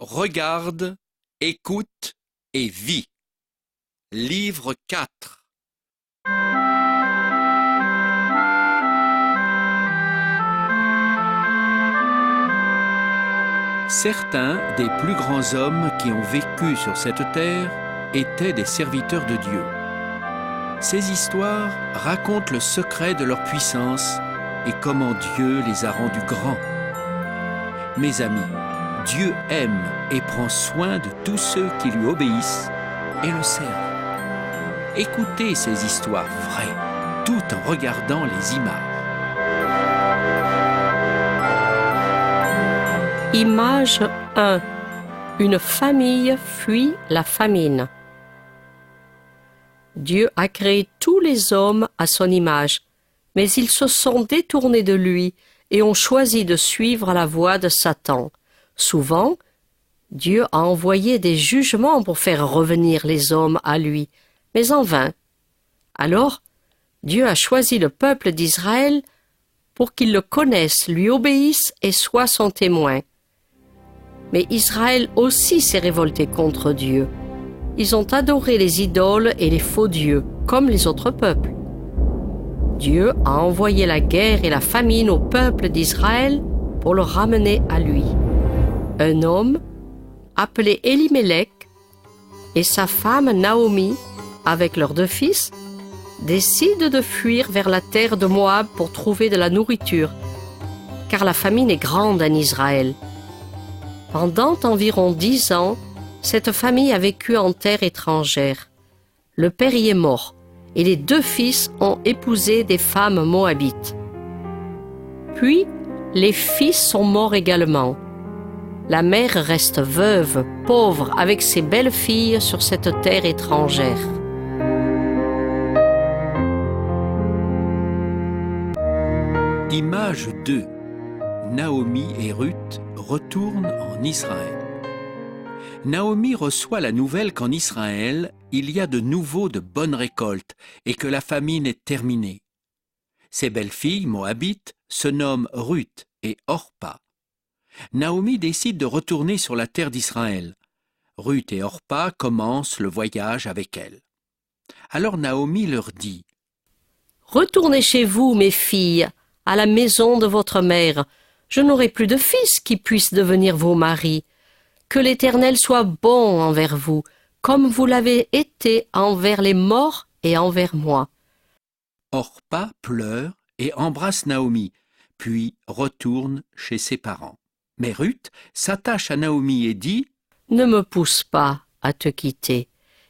Regarde, écoute et vis. Livre 4. Certains des plus grands hommes qui ont vécu sur cette terre étaient des serviteurs de Dieu. Ces histoires racontent le secret de leur puissance et comment Dieu les a rendus grands. Mes amis, Dieu aime et prend soin de tous ceux qui lui obéissent et le servent. Écoutez ces histoires vraies, tout en regardant les images. Image 1. Une famille fuit la famine. Dieu a créé tous les hommes à son image, mais ils se sont détournés de lui et ont choisi de suivre la voie de Satan. Souvent, Dieu a envoyé des jugements pour faire revenir les hommes à lui, mais en vain. Alors, Dieu a choisi le peuple d'Israël pour qu'il le connaisse, lui obéisse et soit son témoin. Mais Israël aussi s'est révolté contre Dieu. Ils ont adoré les idoles et les faux dieux, comme les autres peuples. Dieu a envoyé la guerre et la famine au peuple d'Israël pour le ramener à lui. Un homme, appelé Elimelech, et sa femme Naomi, avec leurs 2 fils, décident de fuir vers la terre de Moab pour trouver de la nourriture, car la famine est grande en Israël. Pendant environ 10 ans, cette famille a vécu en terre étrangère. Le père y est mort, et les 2 fils ont épousé des femmes moabites. Puis, les fils sont morts également. La mère reste veuve, pauvre, avec ses belles filles sur cette terre étrangère. Image 2. Naomi et Ruth retournent en Israël. Naomi reçoit la nouvelle qu'en Israël, il y a de nouveau de bonnes récoltes et que la famine est terminée. Ses belles-filles moabites se nomment Ruth et Orpa. Naomi décide de retourner sur la terre d'Israël. Ruth et Orpa commencent le voyage avec elle. Alors Naomi leur dit : « Retournez chez vous, mes filles, à la maison de votre mère. Je n'aurai plus de fils qui puissent devenir vos maris. Que l'Éternel soit bon envers vous, comme vous l'avez été envers les morts et envers moi. » Orpa pleure et embrasse Naomi, puis retourne chez ses parents. Mais Ruth s'attache à Naomi et dit : « Ne me pousse pas à te quitter.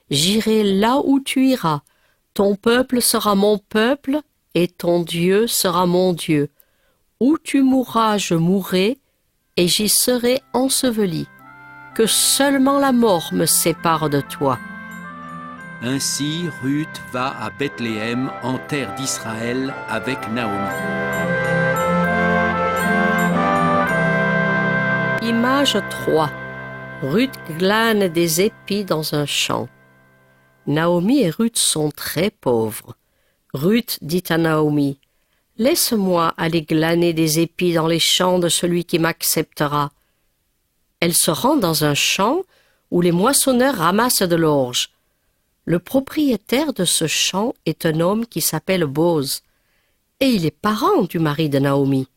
J'irai là où tu iras. Ton peuple sera mon peuple et ton Dieu sera mon Dieu. Où tu mourras, je mourrai et j'y serai enseveli. Que seulement la mort me sépare de toi. » Ainsi, Ruth va à Bethléem, en terre d'Israël, avec Naomi. Image 3. Ruth glane des épis dans un champ. Naomi et Ruth sont très pauvres. Ruth dit à Naomi : « Laisse-moi aller glaner des épis dans les champs de celui qui m'acceptera. » Elle se rend dans un champ où les moissonneurs ramassent de l'orge. Le propriétaire de ce champ est un homme qui s'appelle Boz, et il est parent du mari de Naomi.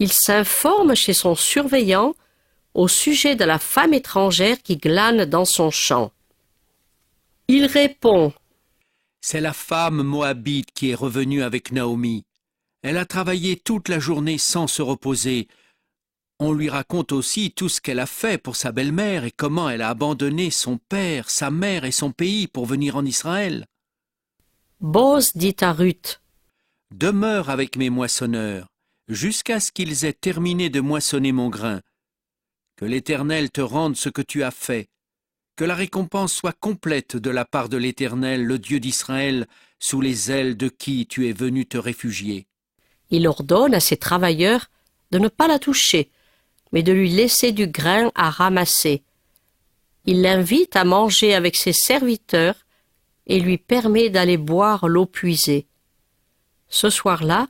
Il s'informe chez son surveillant au sujet de la femme étrangère qui glane dans son champ. Il répond : « C'est la femme moabite qui est revenue avec Naomi. Elle a travaillé toute la journée sans se reposer. On lui raconte aussi tout ce qu'elle a fait pour sa belle-mère et comment elle a abandonné son père, sa mère et son pays pour venir en Israël. » Boz dit à Ruth : « Demeure avec mes moissonneurs, jusqu'à ce qu'ils aient terminé de moissonner mon grain. Que l'Éternel te rende ce que tu as fait. Que la récompense soit complète de la part de l'Éternel, le Dieu d'Israël, sous les ailes de qui tu es venu te réfugier. » Il ordonne à ses travailleurs de ne pas la toucher, mais de lui laisser du grain à ramasser. Il l'invite à manger avec ses serviteurs et lui permet d'aller boire l'eau puisée. Ce soir-là,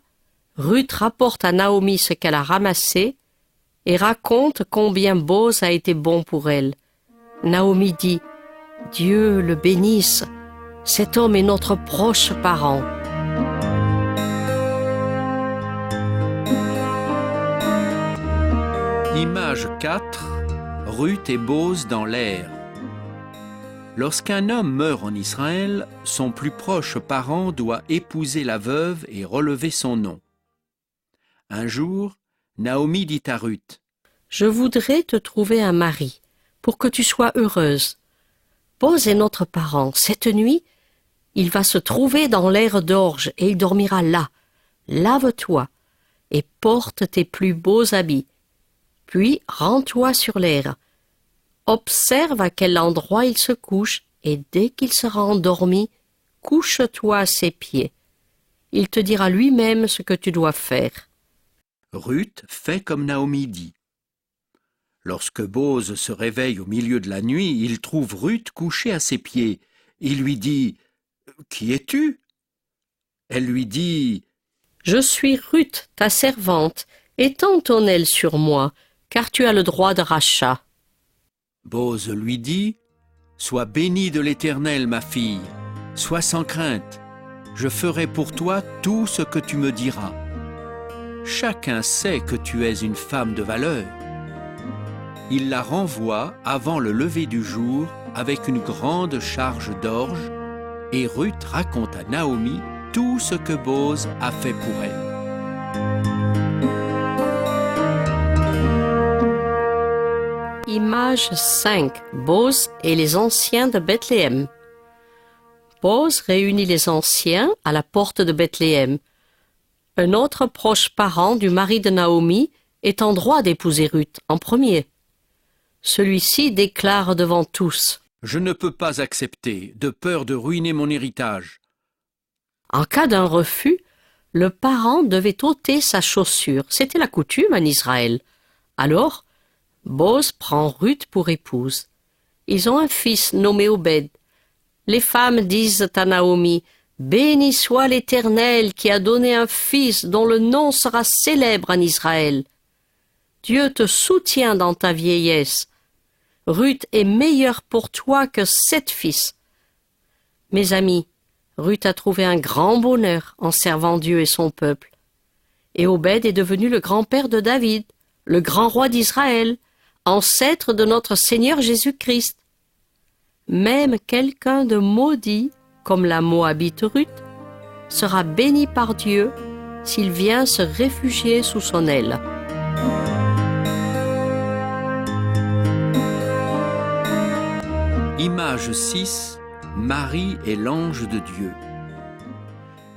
Ruth rapporte à Naomi ce qu'elle a ramassé et raconte combien Boz a été bon pour elle. Naomi dit « Dieu le bénisse, cet homme est notre proche parent. » Image 4. Ruth et Boz dans l'air. Lorsqu'un homme meurt en Israël, son plus proche parent doit épouser la veuve et relever son nom. Un jour, Naomi dit à Ruth: « Je voudrais te trouver un mari, pour que tu sois heureuse. Boz est notre parent. Cette nuit, il va se trouver dans l'aire d'orge et il dormira là. Lave-toi et porte tes plus beaux habits. Puis rends-toi sur l'aire. Observe à quel endroit il se couche et dès qu'il sera endormi, couche-toi à ses pieds. Il te dira lui-même ce que tu dois faire. » Ruth fait comme Naomi dit. Lorsque Boz se réveille au milieu de la nuit, il trouve Ruth couchée à ses pieds. Il lui dit: « Qui es-tu » Elle lui dit: « Je suis Ruth, ta servante, étends ton aile sur moi, car tu as le droit de rachat. » Boz lui dit: « Sois bénie de l'Éternel, ma fille, sois sans crainte, je ferai pour toi tout ce que tu me diras. Chacun sait que tu es une femme de valeur. » Il la renvoie avant le lever du jour avec une grande charge d'orge, et Ruth raconte à Naomi tout ce que Boz a fait pour elle. Image 5. Boz et les anciens de Bethléem. Boz réunit les anciens à la porte de Bethléem. Un autre proche parent du mari de Naomi est en droit d'épouser Ruth en premier. Celui-ci déclare devant tous: « Je ne peux pas accepter, de peur de ruiner mon héritage. » En cas d'un refus, le parent devait ôter sa chaussure. C'était la coutume en Israël. Alors, Boz prend Ruth pour épouse. Ils ont un fils nommé Obed. Les femmes disent à Naomi: « Béni soit l'Éternel qui a donné un fils dont le nom sera célèbre en Israël. Dieu te soutient dans ta vieillesse. Ruth est meilleure pour toi que 7 fils. » Mes amis, Ruth a trouvé un grand bonheur en servant Dieu et son peuple. Et Obed est devenu le grand-père de David, le grand roi d'Israël, ancêtre de notre Seigneur Jésus-Christ. Même quelqu'un de maudit, comme la Moabite Ruth, sera béni par Dieu s'il vient se réfugier sous son aile. Image 6. Marie et l'ange de Dieu.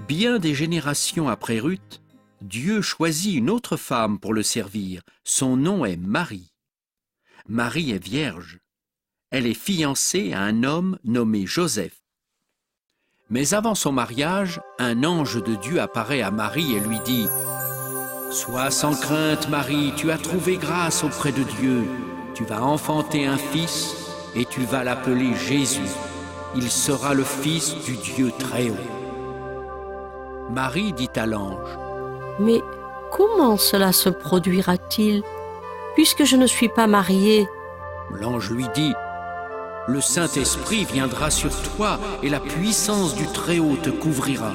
Bien des générations après Ruth, Dieu choisit une autre femme pour le servir. Son nom est Marie. Marie est vierge. Elle est fiancée à un homme nommé Joseph. Mais avant son mariage, un ange de Dieu apparaît à Marie et lui dit: « Sois sans crainte, Marie, tu as trouvé grâce auprès de Dieu. Tu vas enfanter un fils et tu vas l'appeler Jésus. Il sera le fils du Dieu Très-Haut. » Marie dit à l'ange: « Mais comment cela se produira-t-il, puisque je ne suis pas mariée ?» L'ange lui dit: « Le Saint-Esprit viendra sur toi et la puissance du Très-Haut te couvrira.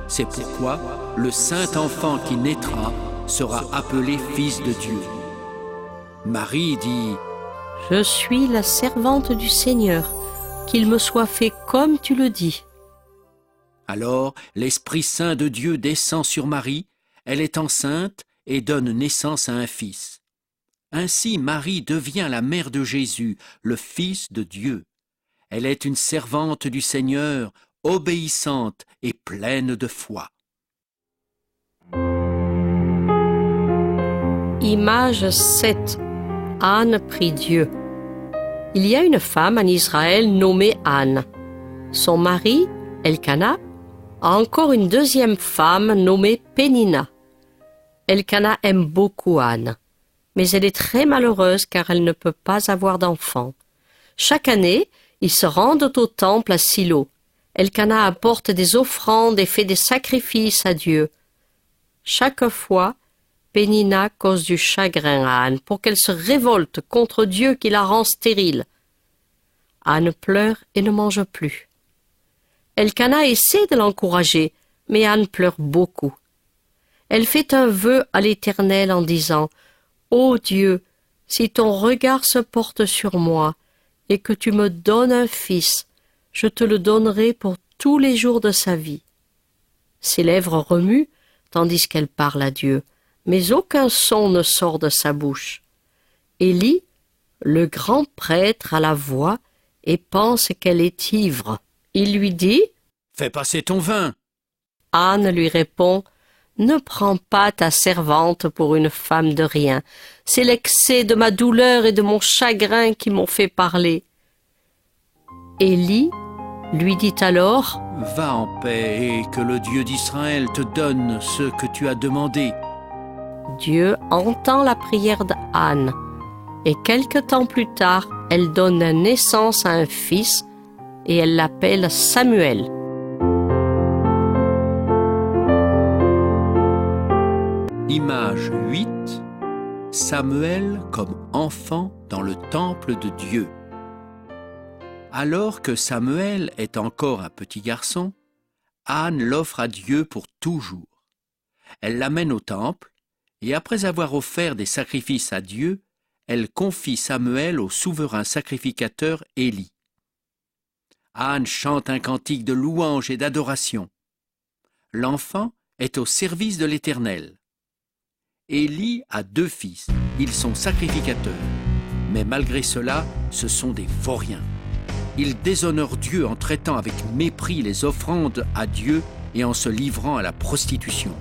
C'est pourquoi le Saint-Enfant qui naîtra sera appelé Fils de Dieu. » Marie dit: « Je suis la servante du Seigneur, qu'il me soit fait comme tu le dis. » Alors l'Esprit Saint de Dieu descend sur Marie, elle est enceinte et donne naissance à un fils. Ainsi Marie devient la mère de Jésus, le Fils de Dieu. Elle est une servante du Seigneur, obéissante et pleine de foi. Image 7. Anne prie Dieu. Il y a une femme en Israël nommée Anne. Son mari, Elkana, a encore une deuxième femme nommée Pénina. Elkana aime beaucoup Anne, mais elle est très malheureuse car elle ne peut pas avoir d'enfant. Chaque année, ils se rendent au temple à Silo. Elkana apporte des offrandes et fait des sacrifices à Dieu. Chaque fois, Pénina cause du chagrin à Anne pour qu'elle se révolte contre Dieu qui la rend stérile. Anne pleure et ne mange plus. Elkana essaie de l'encourager, mais Anne pleure beaucoup. Elle fait un vœu à l'Éternel en disant « Ô Dieu, si ton regard se porte sur moi et que tu me donnes un fils, je te le donnerai pour tous les jours de sa vie. » Ses lèvres remuent tandis qu'elle parle à Dieu, mais aucun son ne sort de sa bouche. Élie, le grand prêtre, a la voix et pense qu'elle est ivre. Il lui dit « Fais passer ton vin !» Anne lui répond « Ne prends pas ta servante pour une femme de rien. C'est l'excès de ma douleur et de mon chagrin qui m'ont fait parler. » Élie lui dit alors « Va en paix et que le Dieu d'Israël te donne ce que tu as demandé. » Dieu entend la prière d'Anne et quelque temps plus tard, elle donne naissance à un fils et elle l'appelle Samuel. Image 8. Samuel comme enfant dans le temple de Dieu. Alors que Samuel est encore un petit garçon, Anne l'offre à Dieu pour toujours. Elle l'amène au temple et après avoir offert des sacrifices à Dieu, elle confie Samuel au souverain sacrificateur Élie. Anne chante un cantique de louange et d'adoration. L'enfant est au service de l'Éternel. Élie a 2 fils, ils sont sacrificateurs, mais malgré cela, ce sont des vauriens. Ils déshonorent Dieu en traitant avec mépris les offrandes à Dieu et en se livrant à la prostitution.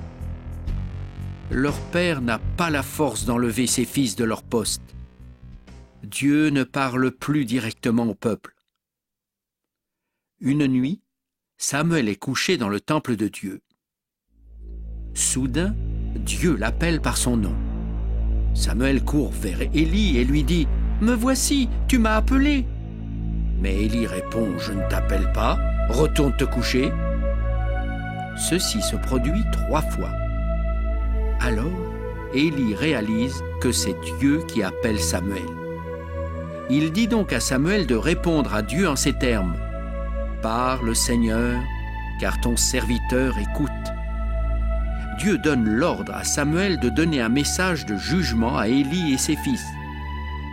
Leur père n'a pas la force d'enlever ses fils de leur poste. Dieu ne parle plus directement au peuple. Une nuit, Samuel est couché dans le temple de Dieu. Soudain, Dieu l'appelle par son nom. Samuel court vers Élie et lui dit « Me voici, tu m'as appelé !» Mais Élie répond « Je ne t'appelle pas, retourne te coucher. » Ceci se produit 3 fois. Alors, Élie réalise que c'est Dieu qui appelle Samuel. Il dit donc à Samuel de répondre à Dieu en ces termes « Parle, Seigneur, car ton serviteur écoute. » Dieu donne l'ordre à Samuel de donner un message de jugement à Élie et ses fils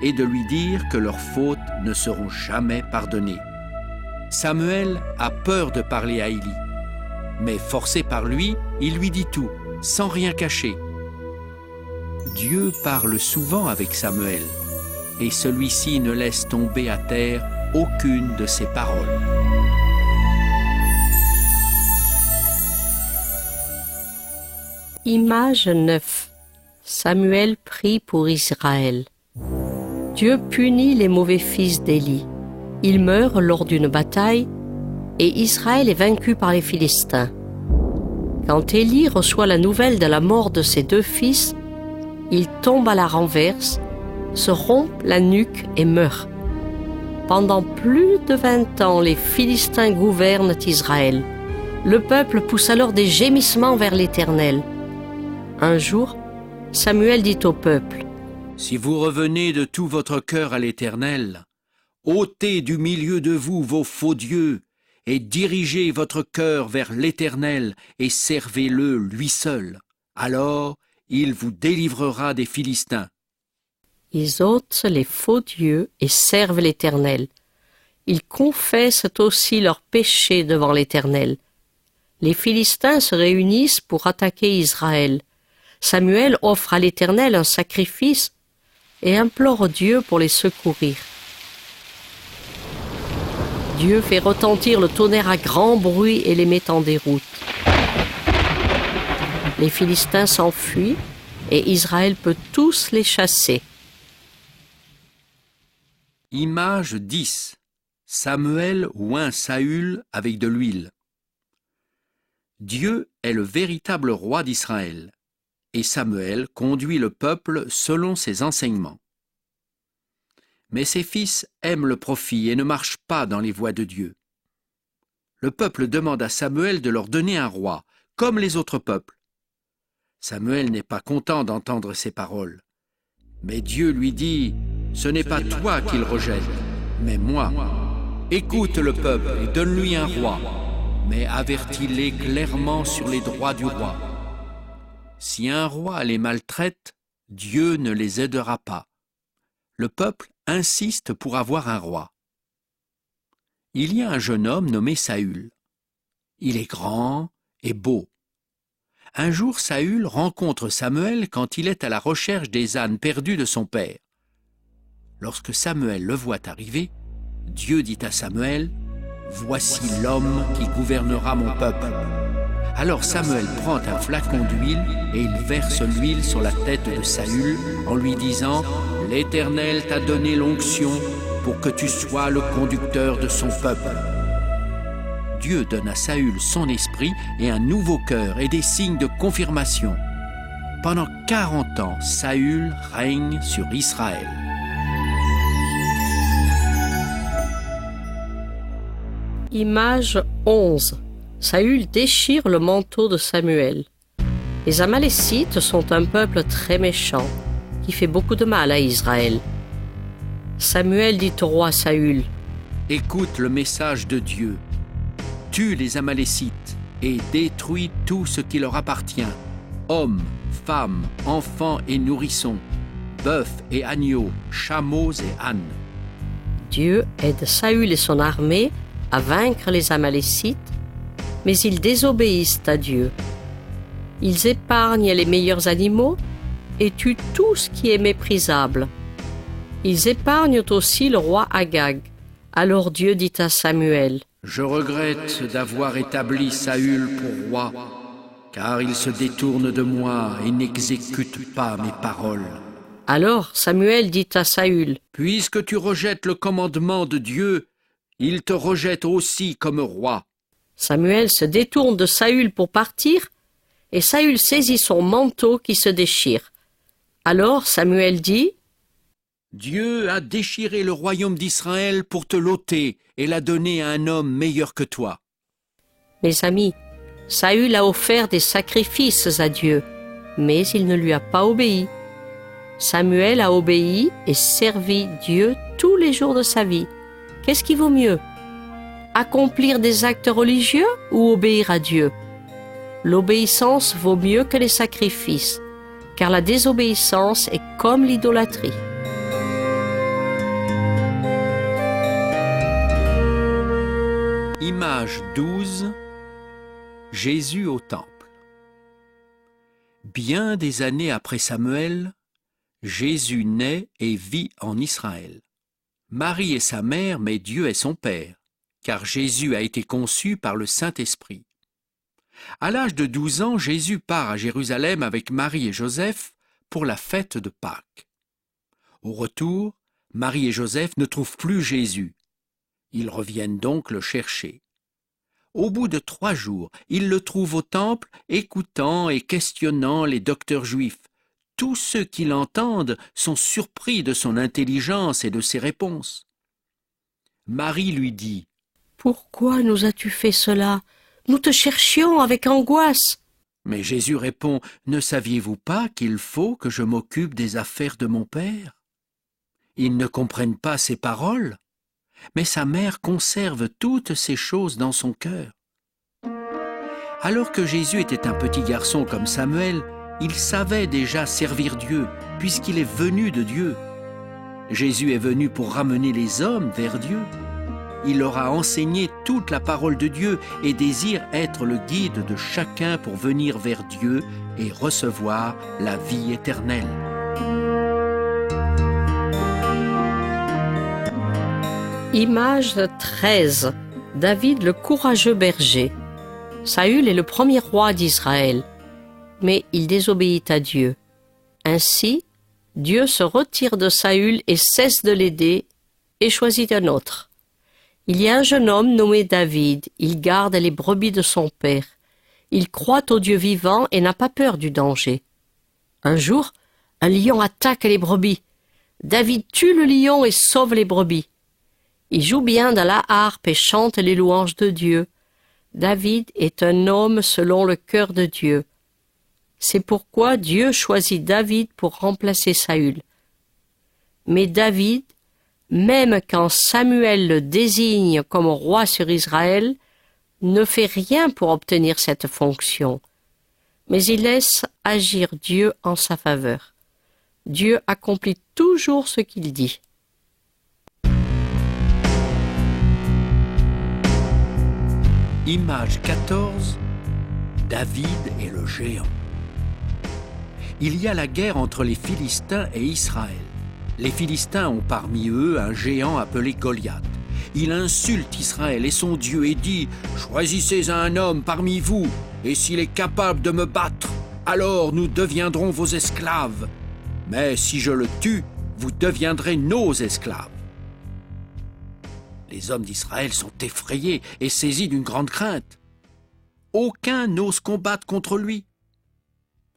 et de lui dire que leurs fautes ne seront jamais pardonnées. Samuel a peur de parler à Élie, mais forcé par lui, il lui dit tout, sans rien cacher. Dieu parle souvent avec Samuel, et celui-ci ne laisse tomber à terre aucune de ses paroles. Image 9. Samuel prie pour Israël. Dieu punit les mauvais fils d'Élie. Ils meurent lors d'une bataille et Israël est vaincu par les Philistins. Quand Élie reçoit la nouvelle de la mort de ses 2 fils, il tombe à la renverse, se rompt la nuque et meurt. Pendant plus de 20 ans, les Philistins gouvernent Israël. Le peuple pousse alors des gémissements vers l'Éternel. Un jour, Samuel dit au peuple « Si vous revenez de tout votre cœur à l'Éternel, ôtez du milieu de vous vos faux dieux et dirigez votre cœur vers l'Éternel et servez-le lui seul. Alors, il vous délivrera des Philistins. » Ils ôtent les faux dieux et servent l'Éternel. Ils confessent aussi leurs péchés devant l'Éternel. Les Philistins se réunissent pour attaquer Israël. Samuel offre à l'Éternel un sacrifice et implore Dieu pour les secourir. Dieu fait retentir le tonnerre à grand bruit et les met en déroute. Les Philistins s'enfuient et Israël peut tous les chasser. Image 10. Samuel oint Saül avec de l'huile. Dieu est le véritable roi d'Israël, et Samuel conduit le peuple selon ses enseignements. Mais ses fils aiment le profit et ne marchent pas dans les voies de Dieu. Le peuple demande à Samuel de leur donner un roi, comme les autres peuples. Samuel n'est pas content d'entendre ces paroles. Mais Dieu lui dit, « Ce n'est pas toi qu'il rejette, mais moi. Écoute le peuple et donne-lui un roi, mais avertis-les clairement sur les droits du roi. Si un roi les maltraite, Dieu ne les aidera pas. Le peuple insiste pour avoir un roi. Il y a un jeune homme nommé Saül. Il est grand et beau. Un jour, Saül rencontre Samuel quand il est à la recherche des ânes perdus de son père. Lorsque Samuel le voit arriver, Dieu dit à Samuel, « Voici l'homme qui gouvernera mon peuple. » Alors Samuel prend un flacon d'huile et il verse l'huile sur la tête de Saül en lui disant, « L'Éternel t'a donné l'onction pour que tu sois le conducteur de son peuple. » Dieu donne à Saül son esprit et un nouveau cœur et des signes de confirmation. Pendant 40 ans, Saül règne sur Israël. Image 11. Saül déchire le manteau de Samuel. Les Amalécites sont un peuple très méchant qui fait beaucoup de mal à Israël. Samuel dit au roi Saül, « Écoute le message de Dieu. Tue les Amalécites et détruis tout ce qui leur appartient, hommes, femmes, enfants et nourrissons, bœufs et agneaux, chameaux et ânes. » Dieu aide Saül et son armée à vaincre les Amalécites, mais ils désobéissent à Dieu. Ils épargnent les meilleurs animaux et tuent tout ce qui est méprisable. Ils épargnent aussi le roi Agag. Alors Dieu dit à Samuel, « Je regrette d'avoir établi Saül pour roi, car il se détourne de moi et n'exécute pas mes paroles. » Alors Samuel dit à Saül, « Puisque tu rejettes le commandement de Dieu, il te rejette aussi comme roi. » Samuel se détourne de Saül pour partir, et Saül saisit son manteau qui se déchire. Alors Samuel dit, « Dieu a déchiré le royaume d'Israël pour te l'ôter et l'a donné à un homme meilleur que toi. » Mes amis, Saül a offert des sacrifices à Dieu, mais il ne lui a pas obéi. Samuel a obéi et servi Dieu tous les jours de sa vie. Qu'est-ce qui vaut mieux? Accomplir des actes religieux ou obéir à Dieu? L'obéissance vaut mieux que les sacrifices, car la désobéissance est comme l'idolâtrie. Image 12. Jésus au temple. Bien des années après Samuel, Jésus naît et vit en Israël. Marie est sa mère, mais Dieu est son père, car Jésus a été conçu par le Saint-Esprit. À l'âge de 12 ans, Jésus part à Jérusalem avec Marie et Joseph pour la fête de Pâques. Au retour, Marie et Joseph ne trouvent plus Jésus. Ils reviennent donc le chercher. Au bout de 3 jours, ils le trouvent au temple, écoutant et questionnant les docteurs juifs. Tous ceux qui l'entendent sont surpris de son intelligence et de ses réponses. Marie lui dit, « Pourquoi nous as-tu fait cela? Nous te cherchions avec angoisse. » Mais Jésus répond, « Ne saviez-vous pas qu'il faut que je m'occupe des affaires de mon Père ?» Ils ne comprennent pas ces paroles, mais sa mère conserve toutes ces choses dans son cœur. Alors que Jésus était un petit garçon comme Samuel, il savait déjà servir Dieu, puisqu'il est venu de Dieu. Jésus est venu pour ramener les hommes vers Dieu. Il leur a enseigné toute la parole de Dieu et désire être le guide de chacun pour venir vers Dieu et recevoir la vie éternelle. Image 13. David le courageux berger. Saül est le premier roi d'Israël, mais il désobéit à Dieu. Ainsi, Dieu se retire de Saül et cesse de l'aider et choisit un autre. Il y a un jeune homme nommé David, il garde les brebis de son père. Il croit au Dieu vivant et n'a pas peur du danger. Un jour, un lion attaque les brebis. David tue le lion et sauve les brebis. Il joue bien de la harpe et chante les louanges de Dieu. David est un homme selon le cœur de Dieu. C'est pourquoi Dieu choisit David pour remplacer Saül. Mais David, même quand Samuel le désigne comme roi sur Israël, ne fait rien pour obtenir cette fonction, mais il laisse agir Dieu en sa faveur. Dieu accomplit toujours ce qu'il dit. Image 14, David et le géant. Il y a la guerre entre les Philistins et Israël. Les Philistins ont parmi eux un géant appelé Goliath. Il insulte Israël et son Dieu et dit « Choisissez un homme parmi vous, et s'il est capable de me battre, alors nous deviendrons vos esclaves. Mais si je le tue, vous deviendrez nos esclaves. » Les hommes d'Israël sont effrayés et saisis d'une grande crainte. Aucun n'ose combattre contre lui.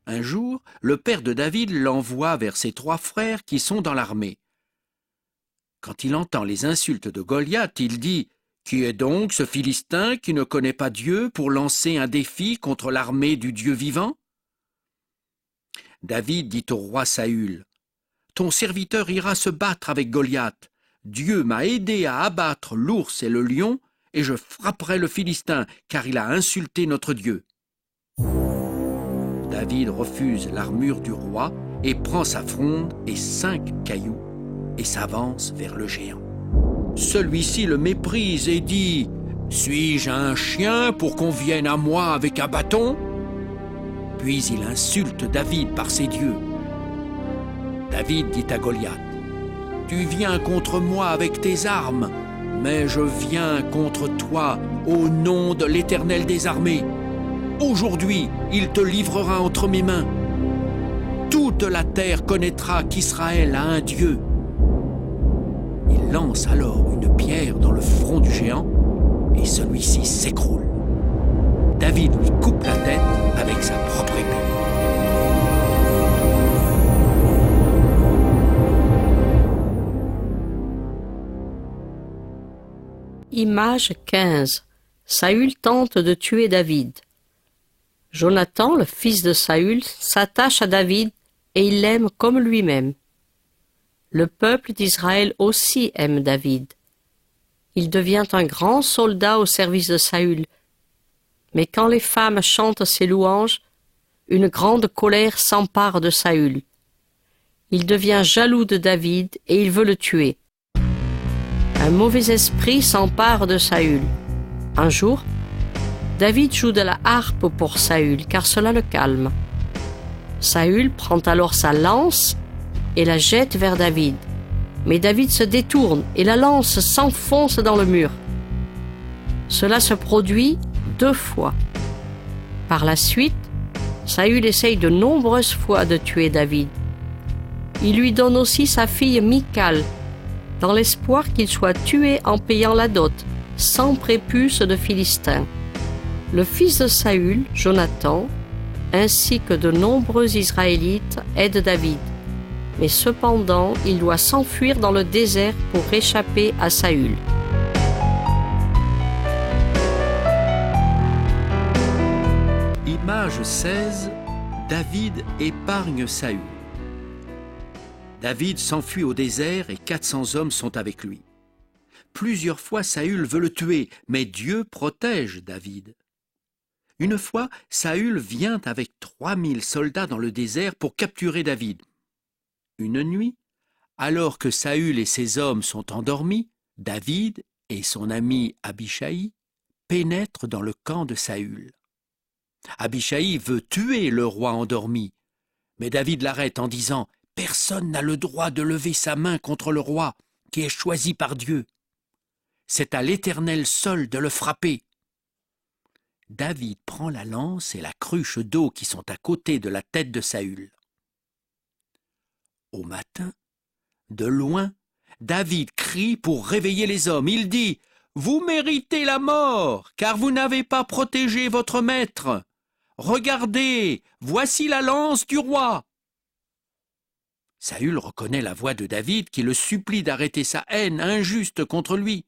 Un jour, le père de David l'envoie vers ses 3 frères qui sont dans l'armée. Quand il entend les insultes de Goliath, il dit « Qui est donc ce Philistin qui ne connaît pas Dieu pour lancer un défi contre l'armée du Dieu vivant ?» David dit au roi Saül « Ton serviteur ira se battre avec Goliath. Dieu m'a aidé à abattre l'ours et le lion, et je frapperai le Philistin, car il a insulté notre Dieu. » David refuse l'armure du roi et prend sa fronde et 5 cailloux et s'avance vers le géant. Celui-ci le méprise et dit « Suis-je un chien pour qu'on vienne à moi avec un bâton ?» Puis il insulte David par ses dieux. David dit à Goliath « Tu viens contre moi avec tes armes, mais je viens contre toi au nom de l'Éternel des armées. Aujourd'hui, il te livrera entre mes mains. Toute la terre connaîtra qu'Israël a un Dieu. » Il lance alors une pierre dans le front du géant et celui-ci s'écroule. David lui coupe la tête avec sa propre épée. Image 15. Saül tente de tuer David. Jonathan, le fils de Saül, s'attache à David et il l'aime comme lui-même. Le peuple d'Israël aussi aime David. Il devient un grand soldat au service de Saül. Mais quand les femmes chantent ses louanges, une grande colère s'empare de Saül. Il devient jaloux de David et il veut le tuer. Un mauvais esprit s'empare de Saül. Un jour, David joue de la harpe pour Saül, car cela le calme. Saül prend alors sa lance et la jette vers David. Mais David se détourne et la lance s'enfonce dans le mur. Cela se produit 2 fois. Par la suite, Saül essaye de nombreuses fois de tuer David. Il lui donne aussi sa fille Michal, dans l'espoir qu'il soit tué en payant la dot, sans prépuce de Philistin. Le fils de Saül, Jonathan, ainsi que de nombreux Israélites aident David. Mais cependant, il doit s'enfuir dans le désert pour échapper à Saül. Image 16, David épargne Saül. David s'enfuit au désert et 400 hommes sont avec lui. Plusieurs fois Saül veut le tuer, mais Dieu protège David. Une fois, Saül vient avec 3000 soldats dans le désert pour capturer David. Une nuit, alors que Saül et ses hommes sont endormis, David et son ami Abishai pénètrent dans le camp de Saül. Abishai veut tuer le roi endormi, mais David l'arrête en disant « Personne n'a le droit de lever sa main contre le roi qui est choisi par Dieu. C'est à l'Éternel seul de le frapper. » David prend la lance et la cruche d'eau qui sont à côté de la tête de Saül. Au matin, de loin, David crie pour réveiller les hommes. Il dit « Vous méritez la mort, car vous n'avez pas protégé votre maître. Regardez, voici la lance du roi. » Saül reconnaît la voix de David qui le supplie d'arrêter sa haine injuste contre lui.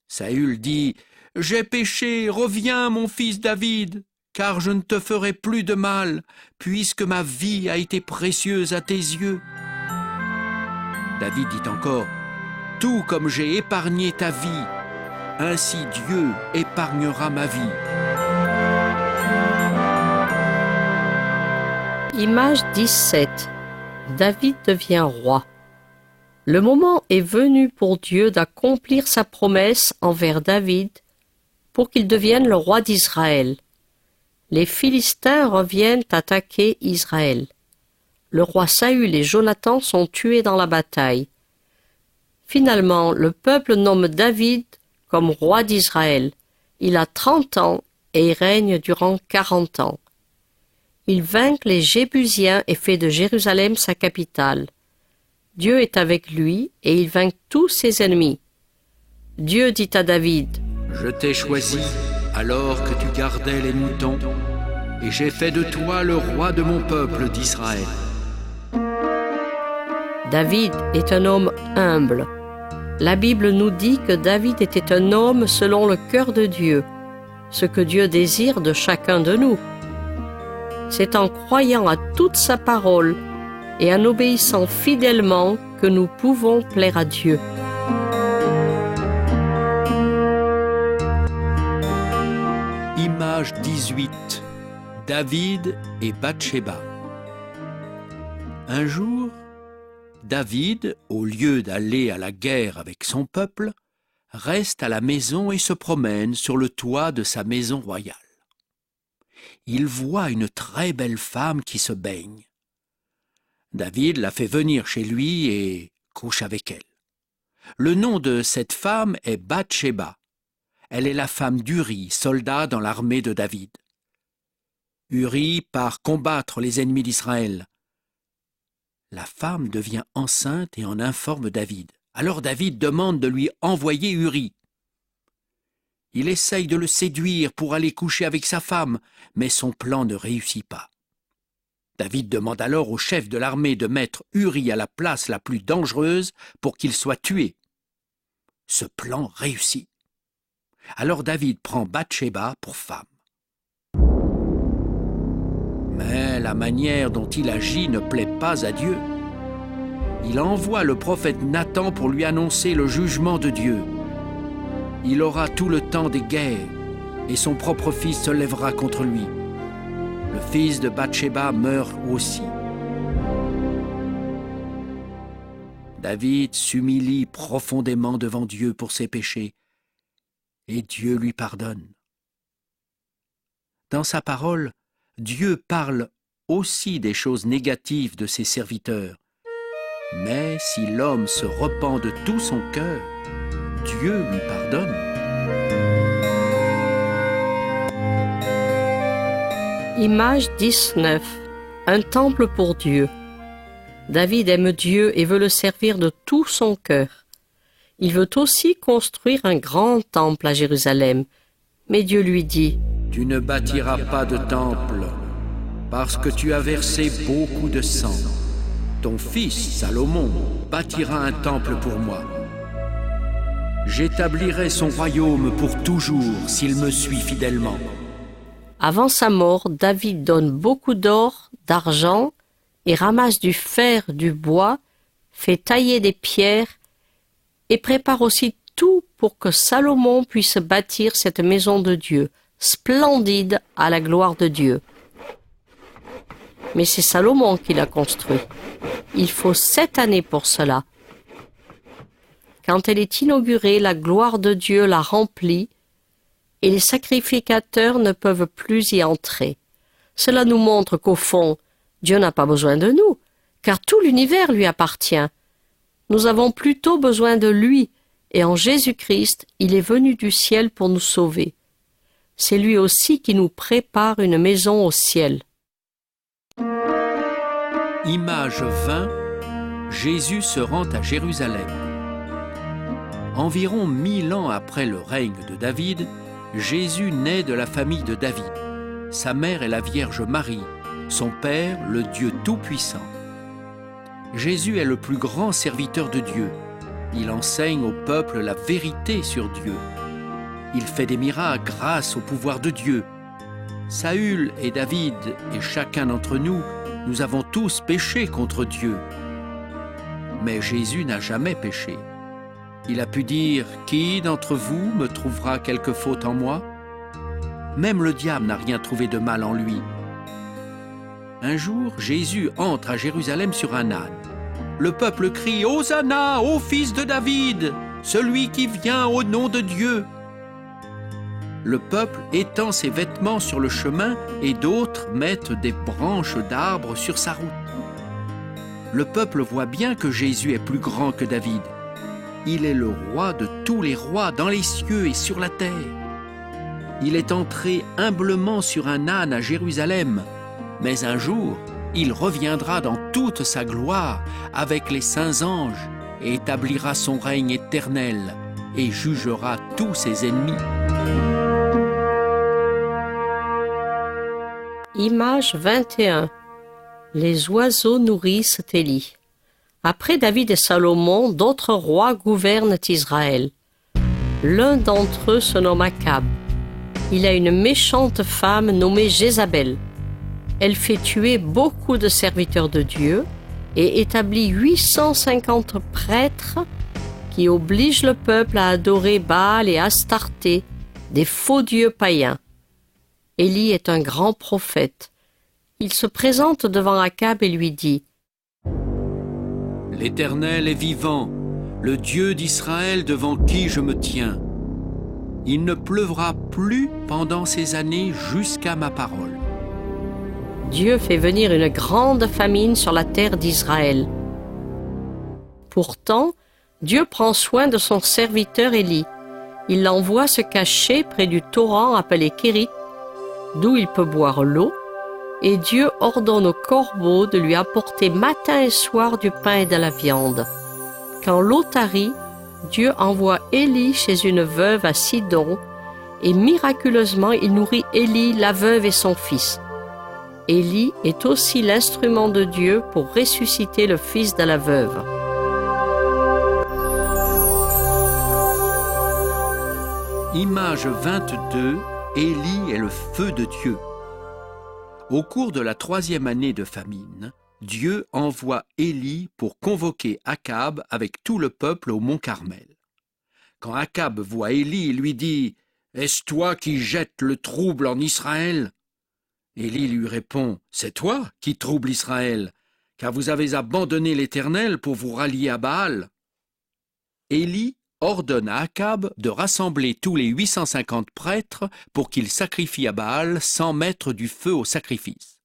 Saül dit « J'ai péché, reviens mon fils David, car je ne te ferai plus de mal, puisque ma vie a été précieuse à tes yeux. » David dit encore, « Tout comme j'ai épargné ta vie, ainsi Dieu épargnera ma vie. » Image 17. David devient roi. Le moment est venu pour Dieu d'accomplir sa promesse envers David pour qu'il devienne le roi d'Israël. Les Philistins reviennent attaquer Israël. Le roi Saül et Jonathan sont tués dans la bataille. Finalement, le peuple nomme David comme roi d'Israël. Il a 30 ans et il règne durant 40 ans. Il vainc les Jébusiens et fait de Jérusalem sa capitale. Dieu est avec lui et il vainc tous ses ennemis. Dieu dit à David, « Je t'ai choisi alors que tu gardais les moutons, et j'ai fait de toi le roi de mon peuple d'Israël. » David est un homme humble. La Bible nous dit que David était un homme selon le cœur de Dieu, ce que Dieu désire de chacun de nous. C'est en croyant à toute sa parole et en obéissant fidèlement que nous pouvons plaire à Dieu. Image 18. David et Bathsheba. Un jour, David, au lieu d'aller à la guerre avec son peuple, reste à la maison et se promène sur le toit de sa maison royale. Il voit une très belle femme qui se baigne. David la fait venir chez lui et couche avec elle. Le nom de cette femme est Bathsheba. Elle est la femme d'Uri, soldat dans l'armée de David. Uri part combattre les ennemis d'Israël. La femme devient enceinte et en informe David. Alors David demande de lui envoyer Uri. Il essaye de le séduire pour aller coucher avec sa femme, mais son plan ne réussit pas. David demande alors au chef de l'armée de mettre Uri à la place la plus dangereuse pour qu'il soit tué. Ce plan réussit. Alors David prend Bathsheba pour femme. Mais la manière dont il agit ne plaît pas à Dieu. Il envoie le prophète Nathan pour lui annoncer le jugement de Dieu. Il aura tout le temps des guerres, et son propre fils se lèvera contre lui. Le fils de Bathsheba meurt aussi. David s'humilie profondément devant Dieu pour ses péchés, et Dieu lui pardonne. Dans sa parole, Dieu parle aussi des choses négatives de ses serviteurs. Mais si l'homme se repent de tout son cœur, Dieu lui pardonne. Image 19. Un temple pour Dieu. David aime Dieu et veut le servir de tout son cœur. Il veut aussi construire un grand temple à Jérusalem. Mais Dieu lui dit, « Tu ne bâtiras pas de temple, parce que tu as versé beaucoup de sang. Ton fils, Salomon, bâtira un temple pour moi. J'établirai son royaume pour toujours s'il me suit fidèlement. » Avant sa mort, David donne beaucoup d'or, d'argent, et ramasse du fer, du bois, fait tailler des pierres, et prépare aussi tout pour que Salomon puisse bâtir cette maison de Dieu, splendide à la gloire de Dieu. Mais c'est Salomon qui l'a construit. Il faut 7 années pour cela. Quand elle est inaugurée, la gloire de Dieu la remplit, et les sacrificateurs ne peuvent plus y entrer. Cela nous montre qu'au fond, Dieu n'a pas besoin de nous, car tout l'univers lui appartient. Nous avons plutôt besoin de lui, et en Jésus-Christ, il est venu du ciel pour nous sauver. C'est lui aussi qui nous prépare une maison au ciel. Image 20. Jésus se rend à Jérusalem. Environ 1000 ans après le règne de David, Jésus naît de la famille de David. Sa mère est la Vierge Marie, son père le Dieu Tout-Puissant. Jésus est le plus grand serviteur de Dieu. Il enseigne au peuple la vérité sur Dieu. Il fait des miracles grâce au pouvoir de Dieu. Saül et David et chacun d'entre nous, nous avons tous péché contre Dieu. Mais Jésus n'a jamais péché. Il a pu dire « Qui d'entre vous me trouvera quelque faute en moi ?» Même le diable n'a rien trouvé de mal en lui. Un jour, Jésus entre à Jérusalem sur un âne. Le peuple crie « Hosanna, ô fils de David, celui qui vient au nom de Dieu !» Le peuple étend ses vêtements sur le chemin et d'autres mettent des branches d'arbres sur sa route. Le peuple voit bien que Jésus est plus grand que David. Il est le roi de tous les rois dans les cieux et sur la terre. Il est entré humblement sur un âne à Jérusalem, mais un jour, il reviendra dans toute sa gloire avec les saints anges et établira son règne éternel et jugera tous ses ennemis. Image 21. Les oiseaux nourrissent Élie. Après David et Salomon, d'autres rois gouvernent Israël. L'un d'entre eux se nomme Akab. Il a une méchante femme nommée Jézabel. Elle fait tuer beaucoup de serviteurs de Dieu et établit 850 prêtres qui obligent le peuple à adorer Baal et Astarté, des faux dieux païens. Élie est un grand prophète. Il se présente devant Akab et lui dit « L'Éternel est vivant, le Dieu d'Israël devant qui je me tiens. Il ne pleuvra plus pendant ces années jusqu'à ma parole. » Dieu fait venir une grande famine sur la terre d'Israël. Pourtant, Dieu prend soin de son serviteur Élie. Il l'envoie se cacher près du torrent appelé Kérit, d'où il peut boire l'eau, et Dieu ordonne aux corbeaux de lui apporter matin et soir du pain et de la viande. Quand l'eau tarit, Dieu envoie Élie chez une veuve à Sidon, et miraculeusement il nourrit Élie, la veuve et son fils. Élie est aussi l'instrument de Dieu pour ressusciter le fils de la veuve. Image 22, Élie est le feu de Dieu. Au cours de la 3e année de famine, Dieu envoie Élie pour convoquer Akab avec tout le peuple au mont Carmel. Quand Akab voit Élie, il lui dit « Est-ce toi qui jettes le trouble en Israël ?» Élie lui répond « C'est toi qui troubles Israël, car vous avez abandonné l'Éternel pour vous rallier à Baal. » Élie ordonne à Akab de rassembler tous les 850 prêtres pour qu'ils sacrifient à Baal sans mettre du feu au sacrifice.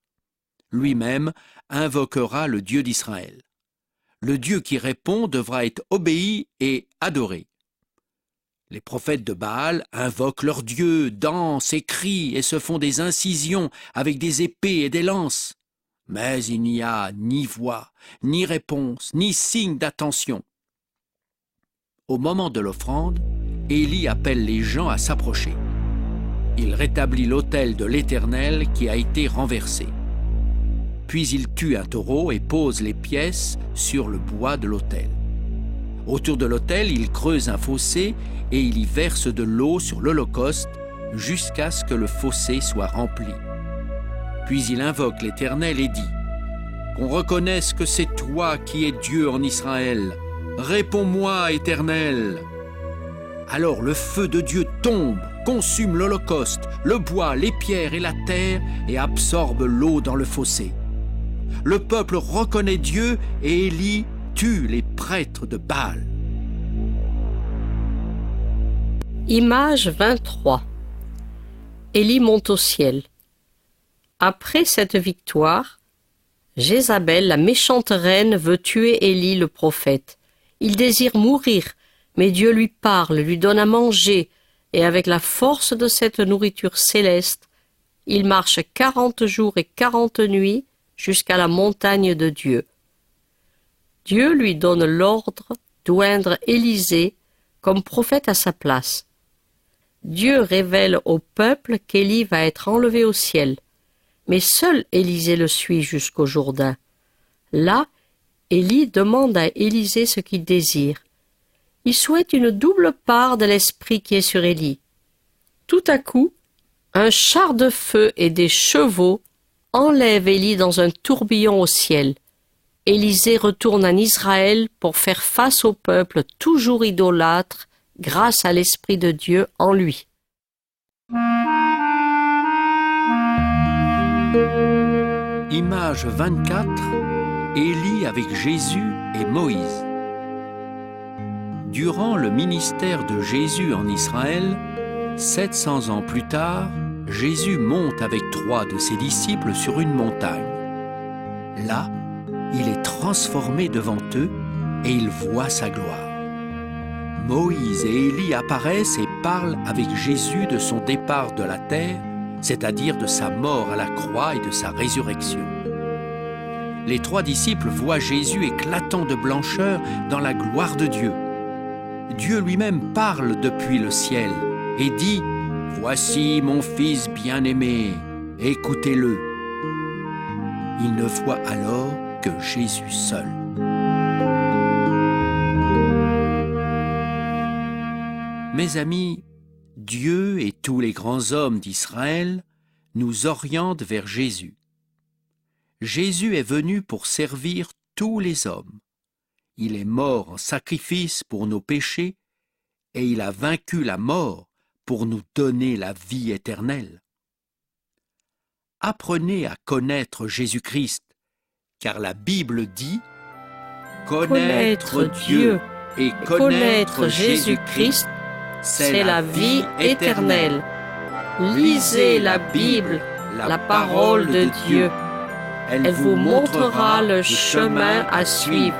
Lui-même invoquera le Dieu d'Israël. Le Dieu qui répond devra être obéi et adoré. Les prophètes de Baal invoquent leur Dieu, dansent et crient et se font des incisions avec des épées et des lances. Mais il n'y a ni voix, ni réponse, ni signe d'attention. Au moment de l'offrande, Élie appelle les gens à s'approcher. Il rétablit l'autel de l'Éternel qui a été renversé. Puis il tue un taureau et pose les pièces sur le bois de l'autel. Autour de l'autel, il creuse un fossé et il y verse de l'eau sur l'holocauste jusqu'à ce que le fossé soit rempli. Puis il invoque l'Éternel et dit « Qu'on reconnaisse que c'est toi qui es Dieu en Israël. Réponds-moi, Éternel !» Alors le feu de Dieu tombe, consume l'holocauste, le bois, les pierres et la terre et absorbe l'eau dans le fossé. Le peuple reconnaît Dieu et Élie tue les prêtres de Baal. Image 23. Élie monte au ciel. Après cette victoire, Jézabel, la méchante reine, veut tuer Élie le prophète. Il désire mourir, mais Dieu lui parle, lui donne à manger, et avec la force de cette nourriture céleste, il marche 40 jours et 40 nuits jusqu'à la montagne de Dieu. Dieu lui donne l'ordre d'oindre Élisée comme prophète à sa place. Dieu révèle au peuple qu'Élie va être enlevé au ciel, mais seul Élisée le suit jusqu'au Jourdain. Là, Élie demande à Élisée ce qu'il désire. Il souhaite une double part de l'esprit qui est sur Élie. Tout à coup, Un char de feu et des chevaux enlèvent Élie dans un tourbillon au ciel. Élisée retourne en Israël pour faire face au peuple toujours idolâtre grâce à l'Esprit de Dieu en lui. Image 24, Élie avec Jésus et Moïse. Durant le ministère de Jésus en Israël, 700 ans plus tard, Jésus monte avec 3 de ses disciples sur une montagne. Là, il est transformé devant eux et ils voient sa gloire. Moïse et Élie apparaissent et parlent avec Jésus de son départ de la terre, c'est-à-dire de sa mort à la croix et de sa résurrection. Les 3 disciples voient Jésus éclatant de blancheur dans la gloire de Dieu. Dieu lui-même parle depuis le ciel et dit « Voici mon Fils bien-aimé, écoutez-le ». Ils ne voient alors que Jésus seul. Mes amis, Dieu et tous les grands hommes d'Israël nous orientent vers Jésus. Jésus est venu pour servir tous les hommes. Il est mort en sacrifice pour nos péchés et il a vaincu la mort pour nous donner la vie éternelle. Apprenez à connaître Jésus-Christ, car la Bible dit « Connaître Dieu et connaître Jésus-Christ, c'est la vie éternelle. » Lisez la Bible, la parole de Dieu. Elle vous montrera le chemin à suivre.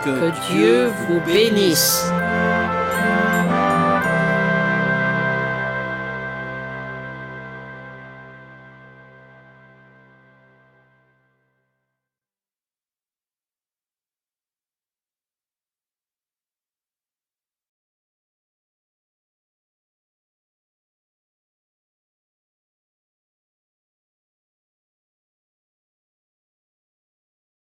Que Dieu vous bénisse.